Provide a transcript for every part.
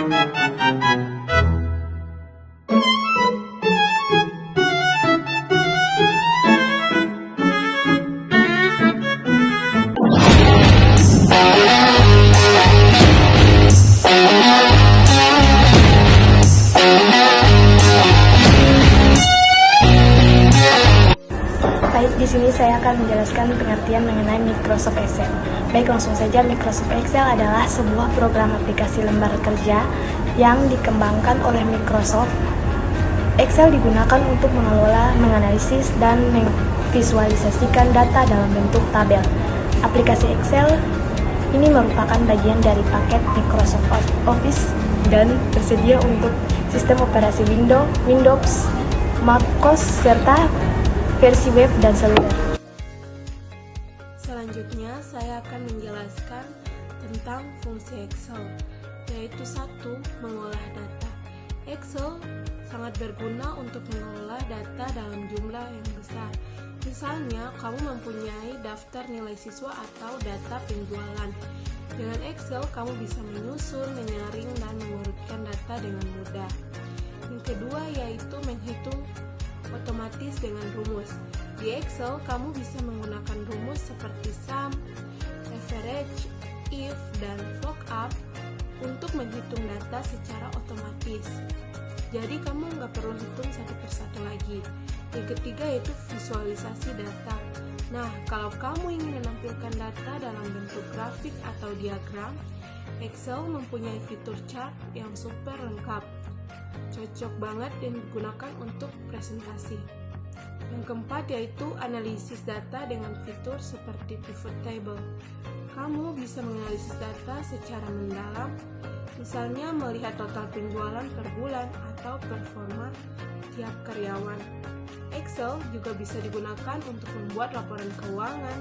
Baik, di sini saya akan menjelaskan pengertian mengenai Microsoft Excel. Baik, langsung saja. Microsoft Excel adalah sebuah program aplikasi lembar kerja yang dikembangkan oleh Microsoft. Excel digunakan untuk mengelola, menganalisis, dan memvisualisasikan data dalam bentuk tabel. Aplikasi Excel ini merupakan bagian dari paket Microsoft Office dan tersedia untuk sistem operasi Windows, MacOS, serta versi web dan seluler. Selanjutnya, saya akan menjelaskan tentang fungsi Excel, yaitu 1. Mengolah data. Excel sangat berguna untuk mengelola data dalam jumlah yang besar. Misalnya, kamu mempunyai daftar nilai siswa atau data penjualan. Dengan Excel, kamu bisa menyusun, menyaring, dan mengurutkan data dengan mudah. Yang kedua, yaitu menghitung otomatis dengan rumus. Di Excel, kamu bisa menggunakan rumus seperti sum, average, if, dan lookup untuk menghitung data secara otomatis. Jadi kamu nggak perlu hitung satu persatu lagi. Yang ketiga yaitu visualisasi data. Nah, kalau kamu ingin menampilkan data dalam bentuk grafik atau diagram, Excel mempunyai fitur chart yang super lengkap. Cocok banget dan digunakan untuk presentasi. Yang keempat yaitu analisis data dengan fitur seperti pivot table. Kamu bisa menganalisis data secara mendalam, misalnya melihat total penjualan per bulan atau performa tiap karyawan. Excel juga bisa digunakan untuk membuat laporan keuangan,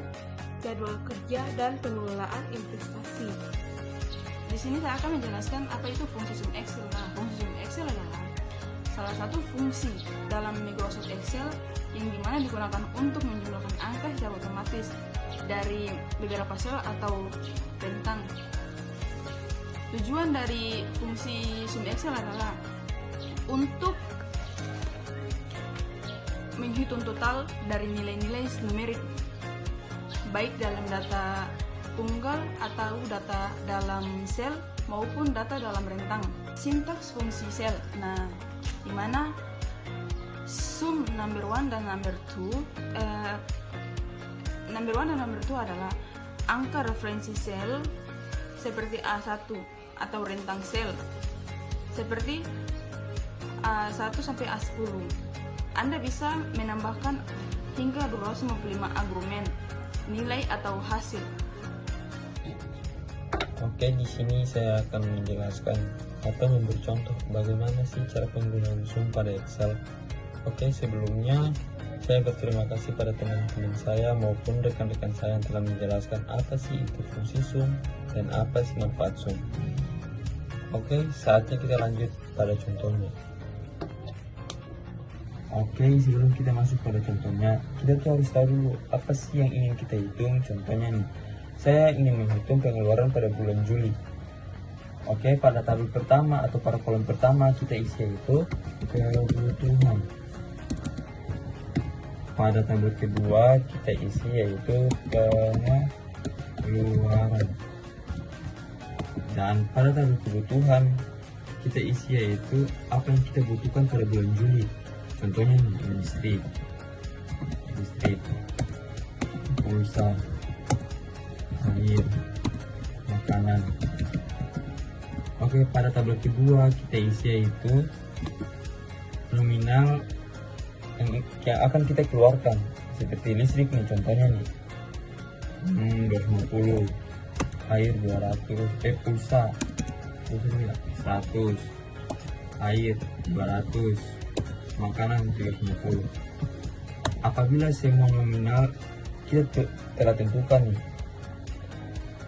jadwal kerja, dan pengelolaan investasi. Di sini saya akan menjelaskan apa itu fungsi sum Excel. Nah, fungsi sum Excel adalah salah satu fungsi dalam Microsoft Excel yang dimana digunakan untuk menjumlahkan angka secara otomatis dari beberapa sel atau bentang. Tujuan dari fungsi sum Excel adalah untuk menghitung total dari nilai-nilai numerik, baik dalam data tunggal atau data dalam sel maupun data dalam rentang. Sintaks fungsi sel, nah dimana sum number 1 dan number 2 number 1 dan number 2 adalah angka referensi sel seperti A1 atau rentang sel seperti A1 sampai A10. Anda bisa menambahkan hingga 255 argumen nilai atau hasil. Oke, di sini saya akan menjelaskan atau memberi contoh bagaimana sih cara penggunaan sum pada Excel. Oke, sebelumnya saya berterima kasih pada teman-teman saya maupun rekan-rekan saya yang telah menjelaskan apa sih itu fungsi sum dan apa sih manfaat sum. Oke, saatnya kita lanjut pada contohnya. Oke, sebelum kita masuk pada contohnya, kita tuh harus tahu dulu apa sih yang ingin kita hitung. Contohnya nih, saya ingin menghitung pengeluaran pada bulan Juli. Oke, pada tabel pertama atau pada kolom pertama kita isi yaitu kebutuhan. Pada tabel kedua kita isi yaitu pengeluaran. Dan pada tabel kebutuhan kita isi yaitu apa yang kita butuhkan pada bulan Juli. Contohnya nih, listrik, pulsa, air, makanan. Oke, pada tabel kedua kita isi yaitu nominal yang akan kita keluarkan, seperti listrik nih contohnya nih 250, air 200, pulsa 100, air 200, makanan 350. Apabila semua nominal kita telah tentukan nih,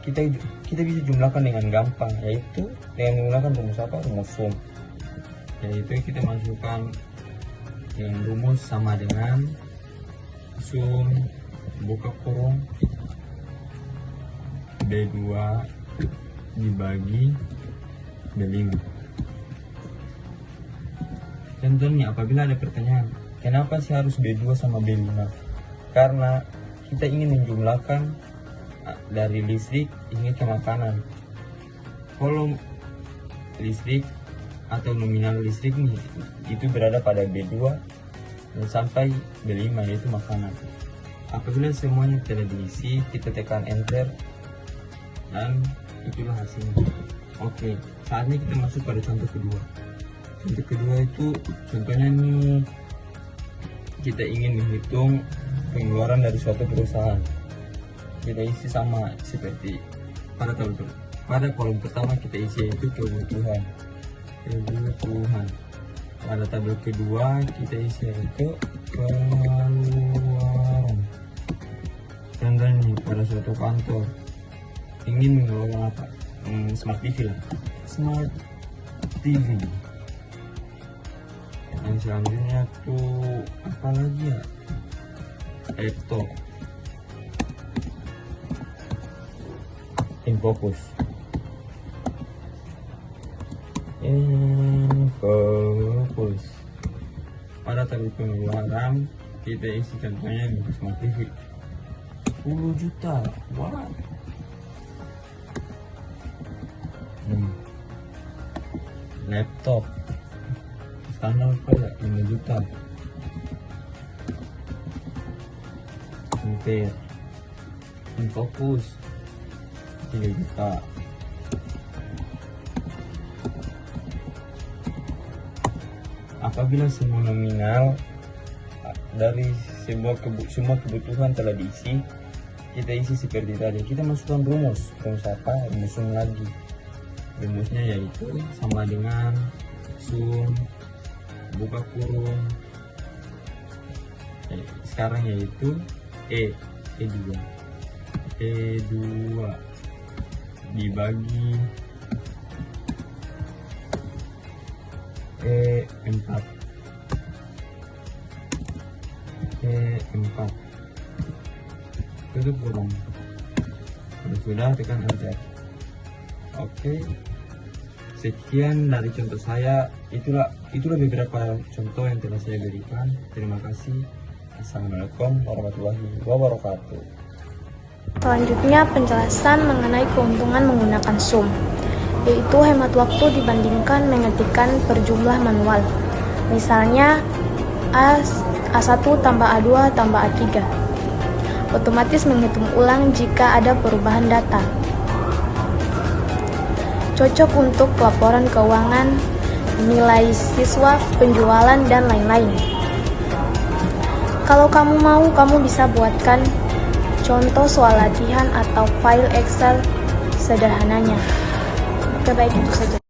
kita bisa jumlahkan dengan gampang, yaitu dengan menggunakan rumus apa? Rumus sum. Yaitu kita masukkan dengan rumus sama dengan sum buka kurung B2 dibagi B5. Contohnya apabila ada pertanyaan, kenapa sih harus B2 sama B5? Karena kita ingin menjumlahkan dari listrik hingga ke makanan. Volume listrik atau nominal listrik nih, itu berada pada B2 dan sampai B5, yaitu makanan. Apabila semuanya telah diisi, kita tekan enter dan itulah hasilnya. Oke, saatnya kita masuk pada contoh kedua. Contoh kedua itu contohnya nih, kita ingin menghitung pengeluaran dari suatu perusahaan. Kita isi sama seperti pada kolom pertama kita isi yaitu kebutuhan. Pada tabel kedua kita isi yaitu pengeluaran. Contohnya pada suatu kantor ingin mengeluarkan apa? Smart TV lah. Smart TV. Yang selanjutnya tuh apa lagi ya? Laptop. Infocus. Pada tabel pengeluaran kita isi contohnya di Smart TV 10 juta. Wow. Laptop standar pada 5 juta. Infocus 3 juta. Apabila semua nominal dari semua kebutuhan telah diisi, kita isi seperti tadi. Kita masukkan rumus apa? Rumus sum lagi. Rumusnya yaitu sama dengan sum buka kurung sekarang yaitu E2 dibagi E4 tutup kurung. Sudah tekan enter. Oke, sekian dari contoh saya. Itulah beberapa contoh yang telah saya berikan. Terima kasih. Assalamualaikum warahmatullahi wabarakatuh. Selanjutnya penjelasan mengenai keuntungan menggunakan sum, yaitu hemat waktu dibandingkan mengetikkan per jumlah manual. Misalnya A1 tambah A2 tambah A3. Otomatis menghitung ulang jika ada perubahan data. Cocok untuk laporan keuangan, nilai siswa, penjualan, dan lain-lain. Kalau kamu mau, kamu bisa buatkan contoh soal latihan atau file Excel sederhananya. Oke, baik, itu saja.